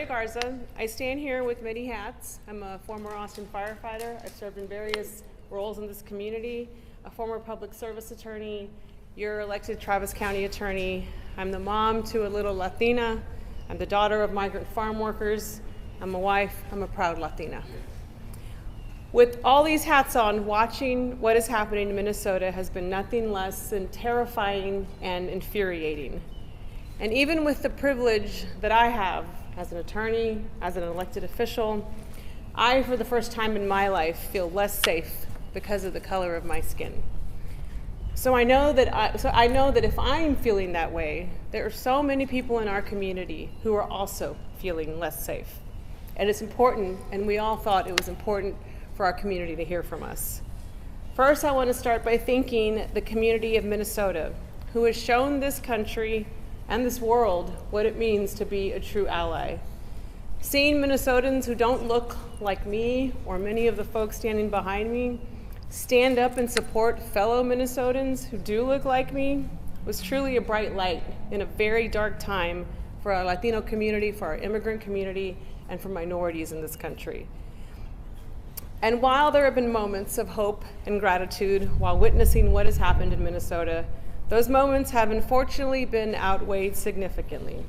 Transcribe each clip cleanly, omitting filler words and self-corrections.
Garza. I stand here with many hats. I'm a former Austin firefighter. I've served in various roles in this community, a former public service attorney, your elected Travis County attorney. I'm the mom to a little Latina. I'm the daughter of migrant farm workers. I'm a wife. I'm a proud Latina. With all these hats on, watching what is happening in Minnesota has been nothing less than terrifying and infuriating. And even with the privilege that I have as an attorney, as an elected official, I, for the first time in my life, feel less safe because of the color of my skin. So I know that if I'm feeling that way, there are so many people in our community who are also feeling less safe. And it's important, and we all thought it was important for our community to hear from us. First, I want to start by thanking the community of Minnesota, who has shown this country and this world what it means to be a true ally. Seeing Minnesotans who don't look like me or many of the folks standing behind me stand up and support fellow Minnesotans who do look like me was truly a bright light in a very dark time for our Latino community, for our immigrant community, and for minorities in this country. And while there have been moments of hope and gratitude while witnessing what has happened in Minnesota, those moments have unfortunately been outweighed significantly.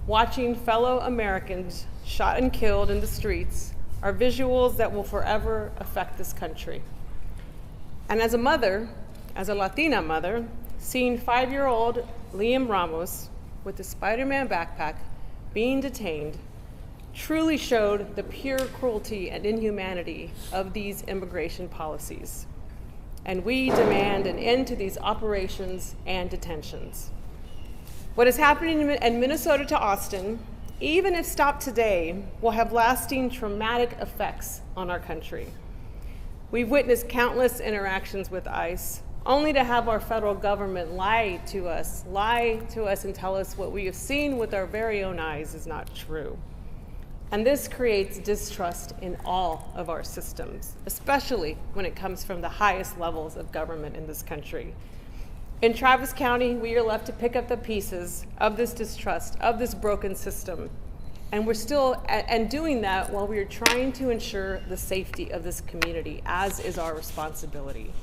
Watching fellow Americans shot and killed in the streets are visuals that will forever affect this country. And as a mother, as a Latina mother, seeing 5-year-old Liam Ramos with a Spider-Man backpack being detained truly showed the pure cruelty and inhumanity of these immigration policies. And we demand an end to these operations and detentions. What is happening in Minnesota to Austin, even if stopped today, will have lasting traumatic effects on our country. We've witnessed countless interactions with ICE, only to have our federal government lie to us and tell us what we have seen with our very own eyes is not true. And this creates distrust in all of our systems, especially when it comes from the highest levels of government in this country. In Travis County, we are left to pick up the pieces of this distrust, of this broken system. And we're still doing that while we are trying to ensure the safety of this community, as is our responsibility.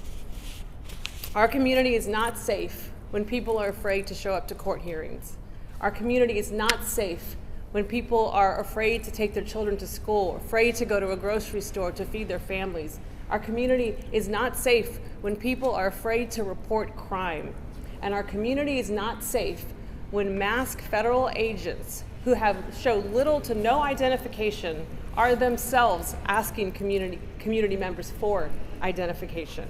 Our community is not safe when people are afraid to show up to court hearings. Our community is not safe when people are afraid to take their children to school, afraid to go to a grocery store to feed their families. Our community is not safe when people are afraid to report crime. And our community is not safe when masked federal agents who have shown little to no identification are themselves asking community members for identification.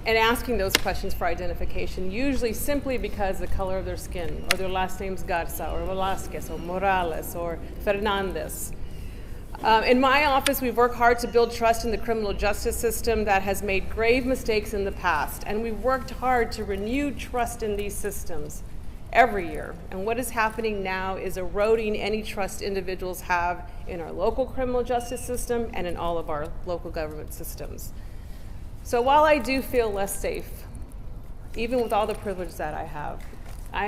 And asking those questions for identification, usually simply because the color of their skin, or their last name's Garza, or Velasquez, or Morales, or Fernandez. In my office, we've worked hard to build trust in the criminal justice system that has made grave mistakes in the past, and we've worked hard to renew trust in these systems every year. And what is happening now is eroding any trust individuals have in our local criminal justice system and in all of our local government systems. So while I do feel less safe, even with all the privilege that I have, I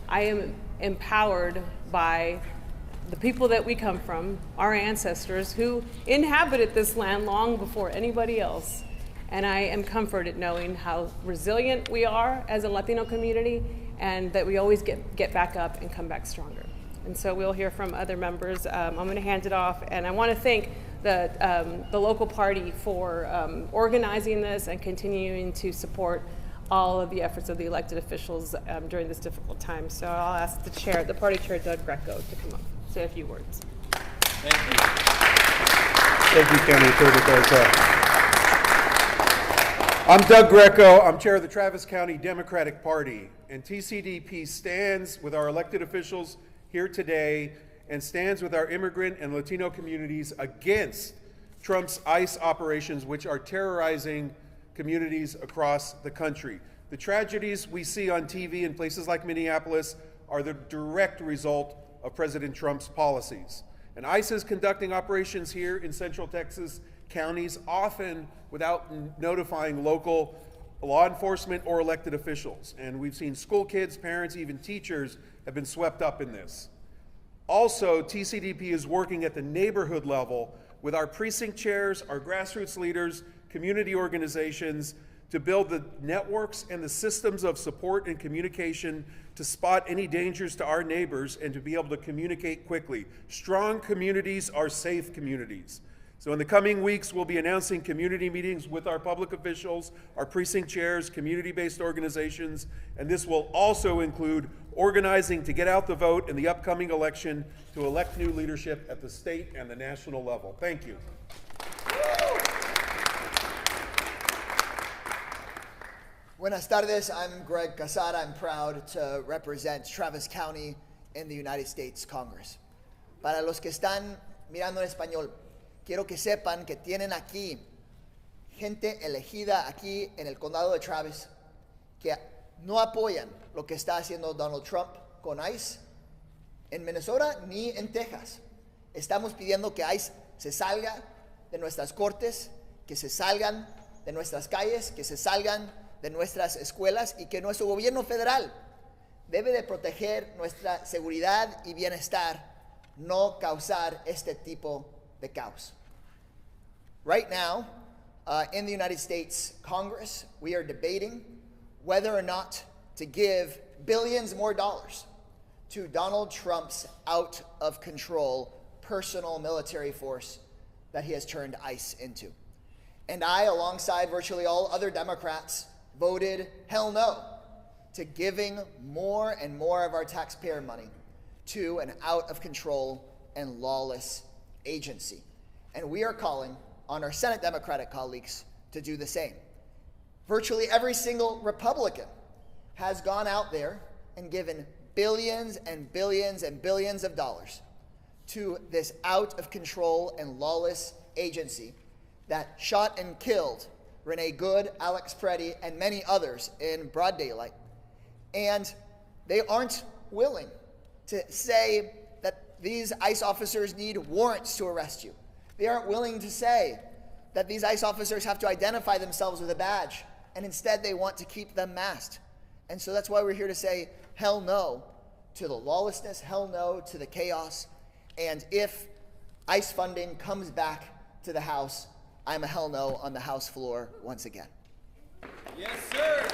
am empowered by the people that we come from, our ancestors who inhabited this land long before anybody else. And I am comforted knowing how resilient we are as a Latino community and that we always get back up and come back stronger. And so we'll hear from other members. I'm going to hand it off, and I want to thank the local party for organizing this and continuing to support all of the efforts of the elected officials during this difficult time. So I'll ask the party chair, Doug Greco, to come up, say a few words. Thank you. Thank you, Senator Garza. I'm Doug Greco. I'm chair of the Travis County Democratic Party, and TCDP stands with our elected officials here today and stands with our immigrant and Latino communities against Trump's ICE operations, which are terrorizing communities across the country. The tragedies we see on TV in places like Minneapolis are the direct result of President Trump's policies. And ICE is conducting operations here in Central Texas counties, often without notifying local law enforcement, or elected officials. And we've seen school kids, parents, even teachers have been swept up in this. Also, TCDP is working at the neighborhood level with our precinct chairs, our grassroots leaders, community organizations, to build the networks and the systems of support and communication to spot any dangers to our neighbors and to be able to communicate quickly. Strong communities are safe communities. So in the coming weeks, we'll be announcing community meetings with our public officials, our precinct chairs, community-based organizations, and this will also include organizing to get out the vote in the upcoming election to elect new leadership at the state and the national level. Thank you. Buenas tardes, I'm Greg Casada. I'm proud to represent Travis County in the United States Congress. Para los que están mirando en español, quiero que sepan que tienen aquí gente elegida aquí en el condado de Travis que no apoyan lo que está haciendo Donald Trump con ICE en Minnesota ni en Texas. Estamos pidiendo que ICE se salga de nuestras cortes, que se salgan de nuestras calles, que se salgan de nuestras escuelas y que nuestro gobierno federal debe de proteger nuestra seguridad y bienestar, no causar este tipo de caos. Right now, in the United States Congress, we are debating whether or not to give billions more dollars to Donald Trump's out of control personal military force that he has turned ICE into. And I, alongside virtually all other Democrats, voted hell no to giving more and more of our taxpayer money to an out of control and lawless agency. And we are calling on our Senate Democratic colleagues to do the same. Virtually every single Republican has gone out there and given billions and billions and billions of dollars to this out of control and lawless agency that shot and killed Renee Good, Alex Preddy, and many others in broad daylight. And they aren't willing to say that these ICE officers need warrants to arrest you. They aren't willing to say that these ICE officers have to identify themselves with a badge, and instead they want to keep them masked. And so that's why we're here to say hell no to the lawlessness, hell no to the chaos. And if ICE funding comes back to the House, I'm a hell no on the House floor once again. Yes, sir.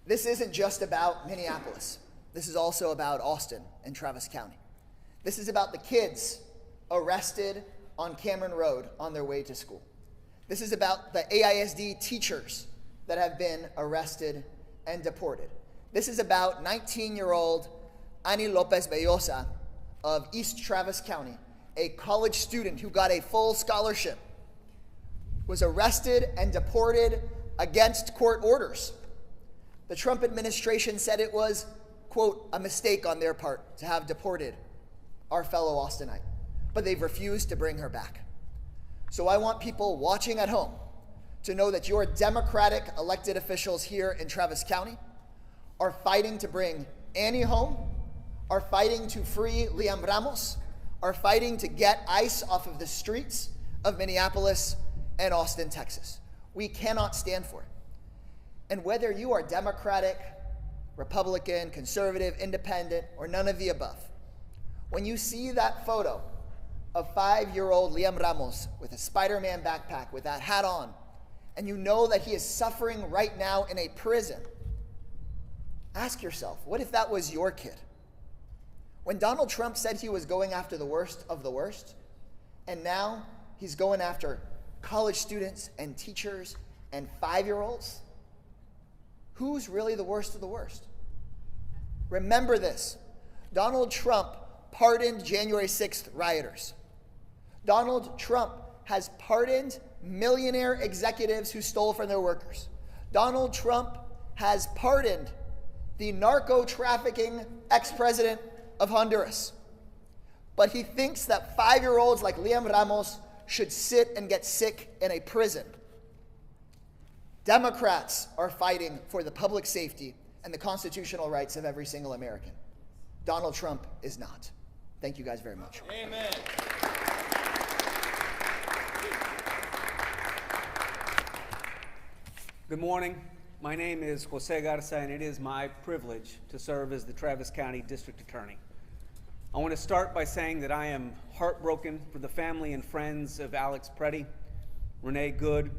This isn't just about Minneapolis. This is also about Austin and Travis County. This is about the kids arrested on Cameron Road on their way to school. This is about the AISD teachers that have been arrested and deported. This is about 19-year-old Ani Lopez Bellosa of East Travis County, a college student who got a full scholarship, was arrested and deported against court orders. The Trump administration said it was, quote, a mistake on their part to have deported our fellow Austinite, but they've refused to bring her back. So I want people watching at home to know that your Democratic elected officials here in Travis County are fighting to bring Annie home, are fighting to free Liam Ramos, are fighting to get ICE off of the streets of Minneapolis and Austin, Texas. We cannot stand for it. And whether you are Democratic, Republican, conservative, independent, or none of the above, when you see that photo of 5-year-old Liam Ramos with a Spider-Man backpack with that hat on, and you know that he is suffering right now in a prison, ask yourself, what if that was your kid? When Donald Trump said he was going after the worst of the worst, and now he's going after college students and teachers and 5-year-olds, who's really the worst of the worst? Remember this. Donald Trump pardoned January 6th rioters. Donald Trump has pardoned millionaire executives who stole from their workers. Donald Trump has pardoned the narco-trafficking ex-president of Honduras. But he thinks that 5-year-olds like Liam Ramos should sit and get sick in a prison. Democrats are fighting for the public safety and the constitutional rights of every single American. Donald Trump is not. Thank you guys very much. Amen. Good morning. My name is Jose Garza, and it is my privilege to serve as the Travis County District Attorney. I want to start by saying that I am heartbroken for the family and friends of Alex Preddy, Renee Good,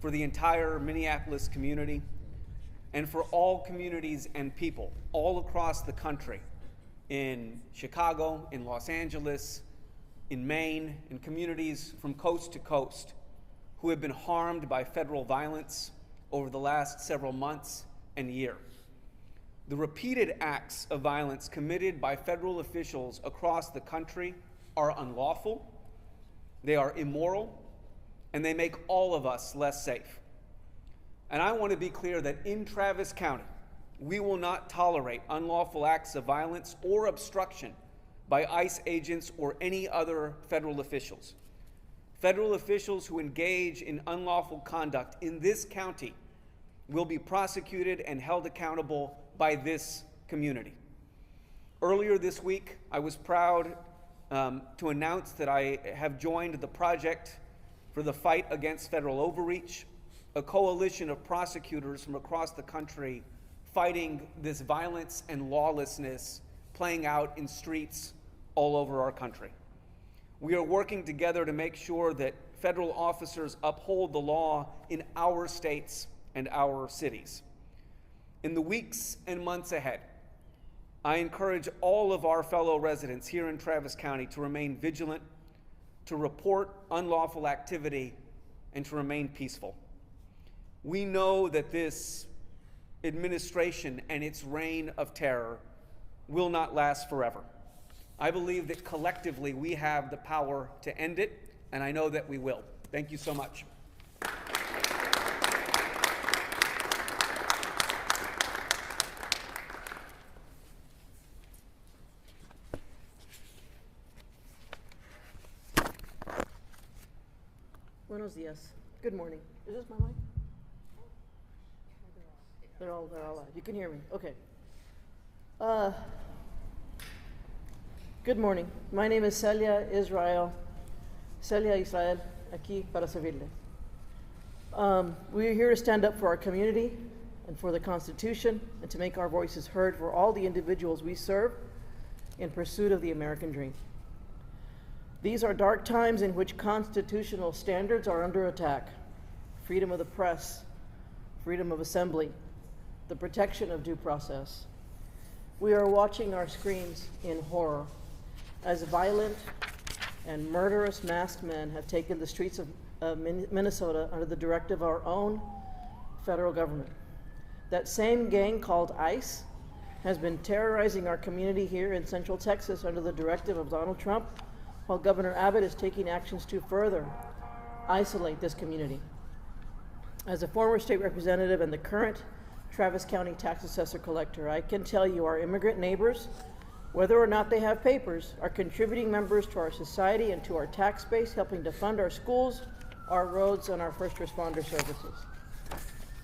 for the entire Minneapolis community, and for all communities and people all across the country, in Chicago, in Los Angeles, in Maine, in communities from coast to coast, who have been harmed by federal violence over the last several months and year. The repeated acts of violence committed by federal officials across the country are unlawful, they are immoral, and they make all of us less safe. And I want to be clear that in Travis County, we will not tolerate unlawful acts of violence or obstruction by ICE agents or any other federal officials. Federal officials who engage in unlawful conduct in this county will be prosecuted and held accountable by this community. Earlier this week, I was proud to announce that I have joined the Project for the Fight Against Federal Overreach, a coalition of prosecutors from across the country fighting this violence and lawlessness playing out in streets all over our country. We are working together to make sure that federal officers uphold the law in our states and our cities. In the weeks and months ahead, I encourage all of our fellow residents here in Travis County to remain vigilant, to report unlawful activity, and to remain peaceful. We know that this administration and its reign of terror will not last forever. I believe that collectively we have the power to end it, and I know that we will. Thank you so much. Buenos dias. Good morning. Is this my mic? They're all live. You can hear me. Okay. Good morning. My name is Celia Israel, aquí para servirle. We are here to stand up for our community and for the Constitution and to make our voices heard for all the individuals we serve in pursuit of the American dream. These are dark times in which constitutional standards are under attack. Freedom of the press, freedom of assembly, the protection of due process. We are watching our screens in horror as violent and murderous masked men have taken the streets of Minnesota under the directive of our own federal government. That same gang called ICE has been terrorizing our community here in Central Texas under the directive of Donald Trump, while Governor Abbott is taking actions to further isolate this community. As a former state representative and the current Travis County tax assessor collector, I can tell you our immigrant neighbors, whether or not they have papers, are contributing members to our society and to our tax base, helping to fund our schools, our roads, and our first responder services.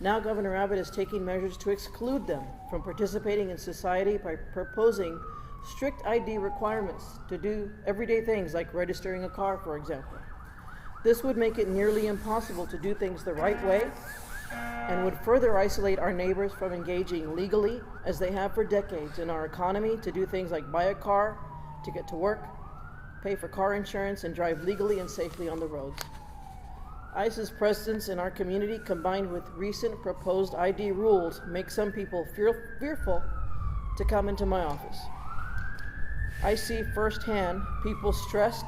Now Governor Abbott is taking measures to exclude them from participating in society by proposing strict ID requirements to do everyday things like registering a car, for example. This would make it nearly impossible to do things the right way and would further isolate our neighbors from engaging legally, as they have for decades, in our economy to do things like buy a car, to get to work, pay for car insurance, and drive legally and safely on the roads. ICE's presence in our community, combined with recent proposed ID rules, make some people fearful to come into my office. I see firsthand people stressed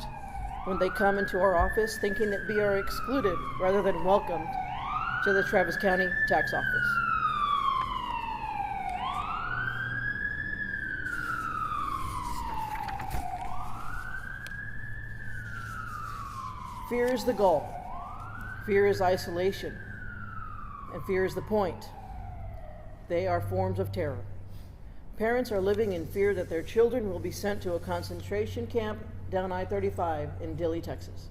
when they come into our office, thinking that we are excluded rather than welcomed to the Travis County Tax Office. Fear is the goal. Fear is isolation. And fear is the point. They are forms of terror. Parents are living in fear that their children will be sent to a concentration camp down I-35 in Dilley, Texas.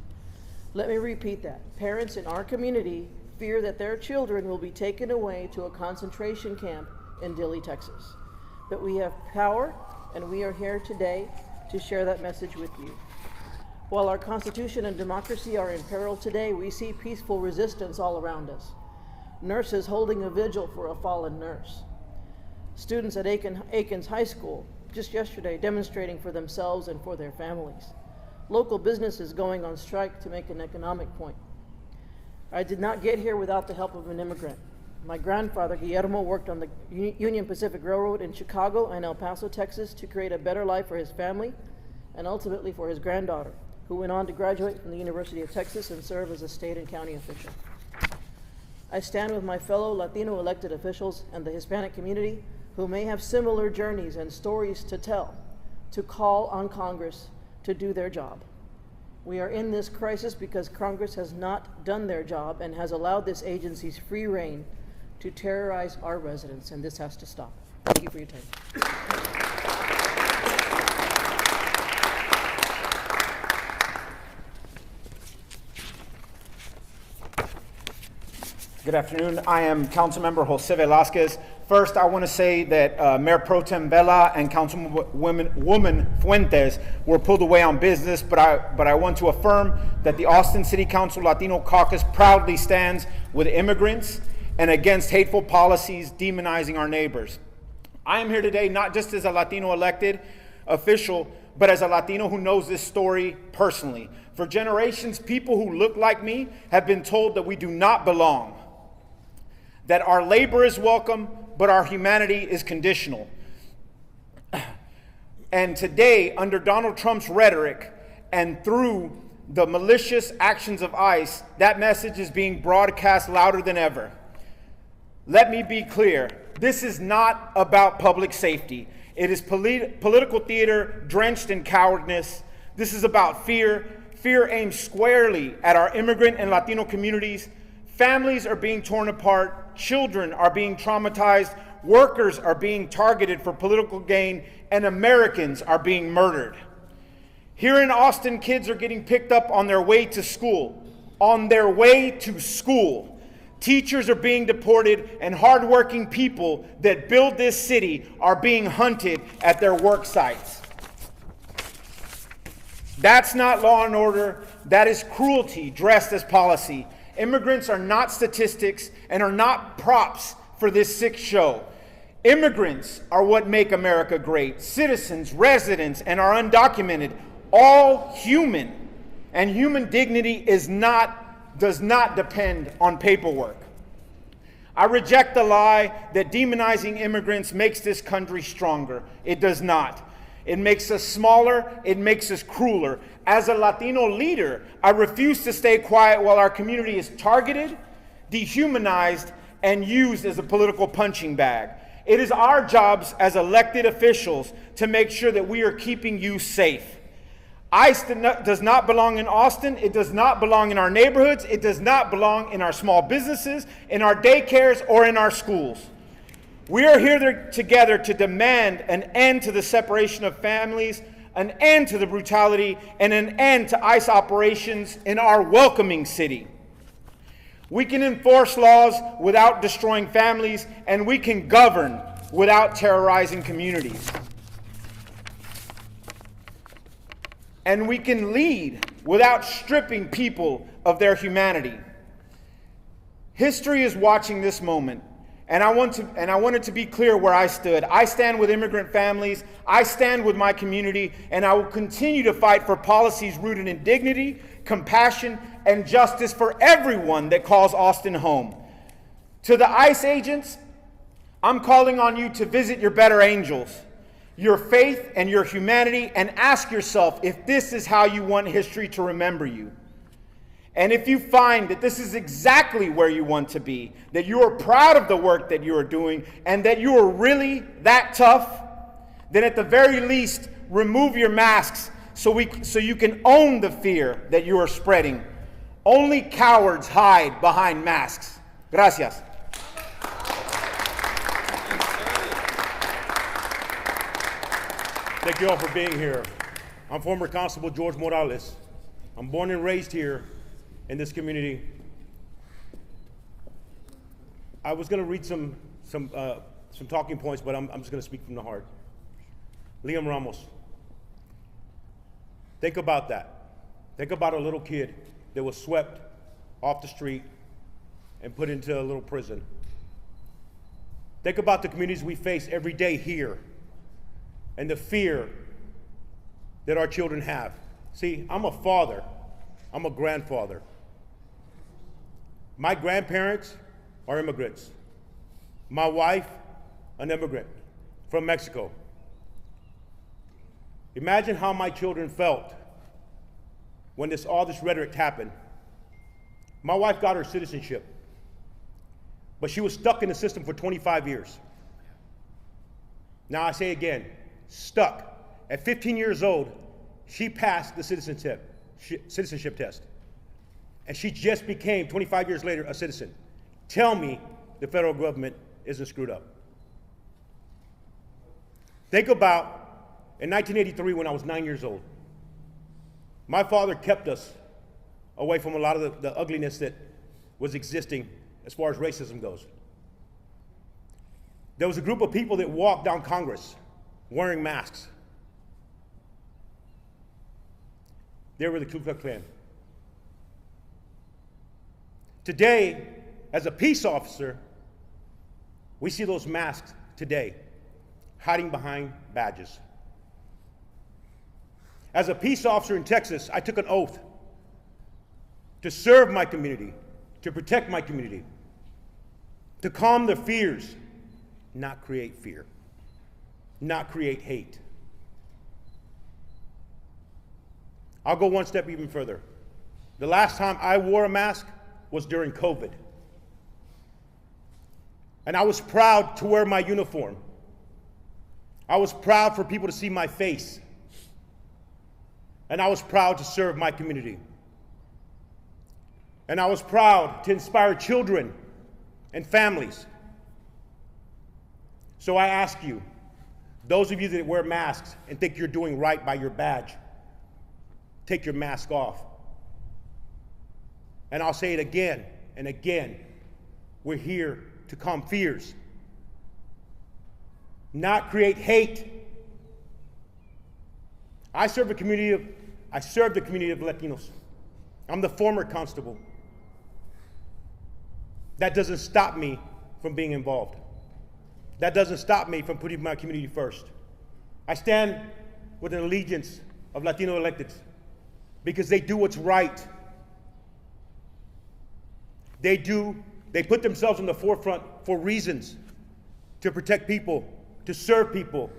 Let me repeat that. Parents in our community fear that their children will be taken away to a concentration camp in Dilley, Texas. But we have power, and we are here today to share that message with you. While our Constitution and democracy are in peril today, we see peaceful resistance all around us. nurses holding a vigil for a fallen nurse, students at Aikens High School just yesterday demonstrating for themselves and for their families, local businesses going on strike to make an economic point. I did not get here without the help of an immigrant. My grandfather, Guillermo, worked on the Union Pacific Railroad in Chicago and El Paso, Texas, to create a better life for his family and ultimately for his granddaughter, who went on to graduate from the University of Texas and serve as a state and county official. I stand with my fellow Latino elected officials and the Hispanic community who may have similar journeys and stories to tell, to call on Congress to do their job. We are in this crisis because Congress has not done their job and has allowed this agency's free rein to terrorize our residents, and this has to stop. Thank you for your time. Good afternoon. I am Councilmember Jose Velasquez. First, I want to say that Mayor Pro Tem Vela and Councilwoman Fuentes were pulled away on business, but I want to affirm that the Austin City Council Latino Caucus proudly stands with immigrants and against hateful policies demonizing our neighbors. I am here today not just as a Latino elected official, but as a Latino who knows this story personally. For generations, people who look like me have been told that we do not belong, that our labor is welcome, but our humanity is conditional. And today, under Donald Trump's rhetoric and through the malicious actions of ICE, that message is being broadcast louder than ever. Let me be clear, this is not about public safety. It is political theater drenched in cowardness. This is about fear aimed squarely at our immigrant and Latino communities. Families are being torn apart, children are being traumatized, workers are being targeted for political gain, and Americans are being murdered. Here in Austin, kids are getting picked up on their way to school. On their way to school. Teachers are being deported, and hardworking people that build this city are being hunted at their work sites. That's not law and order. That is cruelty dressed as policy. Immigrants are not statistics and are not props for this sick show. Immigrants are what make America great. Citizens, residents, and our undocumented, all human. And human dignity does not depend on paperwork. I reject the lie that demonizing immigrants makes this country stronger. It does not. It makes us smaller. It makes us crueler. As a Latino leader, I refuse to stay quiet while our community is targeted, dehumanized, and used as a political punching bag. It is our jobs as elected officials to make sure that we are keeping you safe. ICE does not belong in Austin. It does not belong in our neighborhoods. It does not belong in our small businesses, in our daycares, or in our schools. We are here together to demand an end to the separation of families, an end to the brutality, and an end to ICE operations in our welcoming city. We can enforce laws without destroying families, and we can govern without terrorizing communities. And we can lead without stripping people of their humanity. History is watching this moment, and I wanted to be clear where I stood. I stand with immigrant families, I stand with my community, and I will continue to fight for policies rooted in dignity, compassion, and justice for everyone that calls Austin home. To the ICE agents, I'm calling on you to visit your better angels, your faith and your humanity, and ask yourself if this is how you want history to remember you. And if you find that this is exactly where you want to be, that you are proud of the work that you are doing, and that you are really that tough, then at the very least, remove your masks so you can own the fear that you are spreading. Only cowards hide behind masks. Gracias. Thank you all for being here. I'm former Constable George Morales. I'm born and raised here in this community. I was going to read some talking points, but I'm just going to speak from the heart. Liam Ramos. Think about that. Think about a little kid that was swept off the street and put into a little prison. Think about the communities we face every day here and the fear that our children have. See, I'm a father. I'm a grandfather. My grandparents are immigrants. My wife, an immigrant from Mexico. Imagine how my children felt when all this rhetoric happened. My wife got her citizenship, but she was stuck in the system for 25 years. Now I say again, stuck. At 15 years old, she passed the citizenship test. And she just became, 25 years later, a citizen. Tell me the federal government isn't screwed up. Think about in 1983 when I was 9 years old. My father kept us away from a lot of the ugliness that was existing as far as racism goes. There was a group of people that walked down Congress wearing masks. They were the Ku Klux Klan. Today, as a peace officer, we see those masks today hiding behind badges. As a peace officer in Texas, I took an oath to serve my community, to protect my community, to calm their fears, not create fear, not create hate. I'll go one step even further. The last time I wore a mask was during COVID. And I was proud to wear my uniform. I was proud for people to see my face. And I was proud to serve my community. And I was proud to inspire children and families. So I ask you, those of you that wear masks and think you're doing right by your badge, take your mask off. And I'll say it again and again. We're here to calm fears, not create hate. I serve the community of Latinos. I'm the former constable. That doesn't stop me from being involved. That doesn't stop me from putting my community first. I stand with an allegiance of Latino electeds because they do what's right. They put themselves in the forefront for reasons, to protect people, to serve people,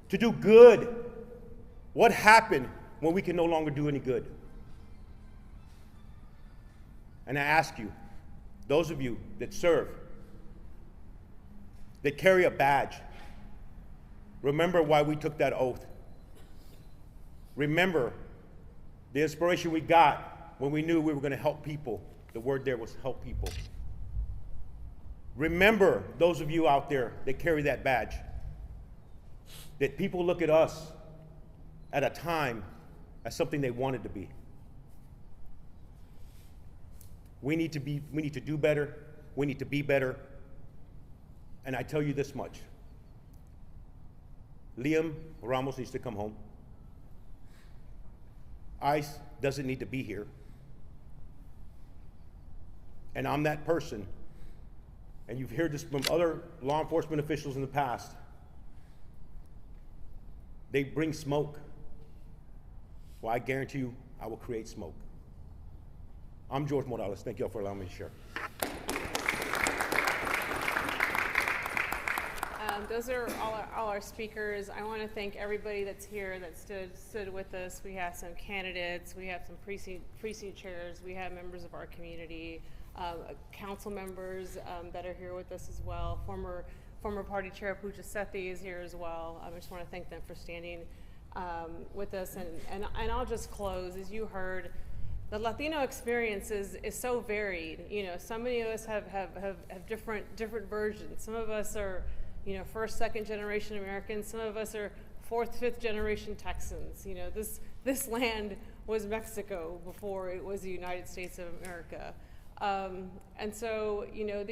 to do good. What happened when we can no longer do any good? And I ask you, those of you that serve, that carry a badge, remember why we took that oath. Remember the inspiration we got when we knew we were going to help people. The word there was help people. Remember, those of you out there that carry that badge, that people look at us at a time as something they wanted to be. We need to do better. We need to be better. And I tell you this much. Liam Ramos needs to come home. ICE doesn't need to be here. And I'm that person. And you've heard this from other law enforcement officials in the past. They bring smoke. Well, I guarantee you, I will create smoke. I'm George Morales. Thank you all for allowing me to share. Those are all our speakers. I want to thank everybody that's here that stood with us. We have some candidates, we have some precinct chairs, we have members of our community, council members that are here with us as well. Former party chair Pooja Sethi is here as well. I just want to thank them for standing with us. And I'll just close. As you heard, the Latino experience is so varied. You know, so many of us have different versions. Some of us are, you know, first, second generation Americans. Some of us are fourth, fifth generation Texans. You know, this land was Mexico before it was the United States of America. And so, you know,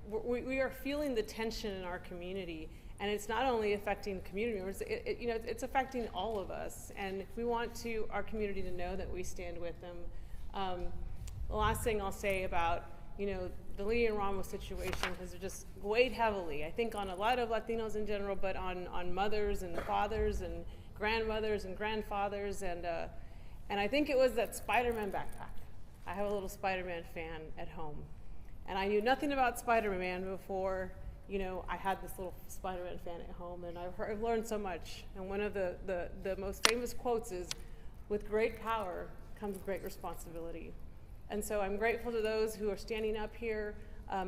we are feeling the tension in our community, and it's not only affecting community members, you know, it's affecting all of us. And we want our community to know that we stand with them. The last thing I'll say about, the Leon Ramos situation has just weighed heavily, I think, on a lot of Latinos in general, but on mothers and fathers and grandmothers and grandfathers, and I think it was that Spider-Man backpack. I have a little Spider-Man fan at home, and I knew nothing about Spider-Man before, I had this little Spider-Man fan at home, and I've learned so much. And one of the most famous quotes is, "With great power comes great responsibility." And so I'm grateful to those who are standing up here,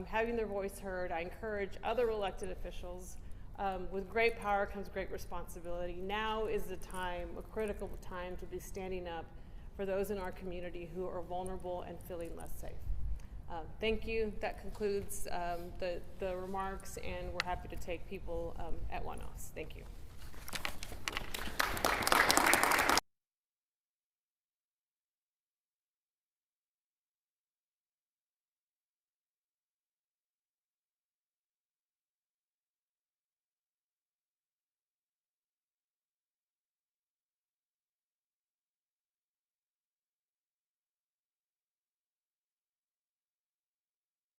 having their voice heard. I encourage other elected officials. With great power comes great responsibility. Now is the time, a critical time, to be standing up for those in our community who are vulnerable and feeling less safe. Thank you. That concludes the remarks, and we're happy to take people at one-offs. Thank you.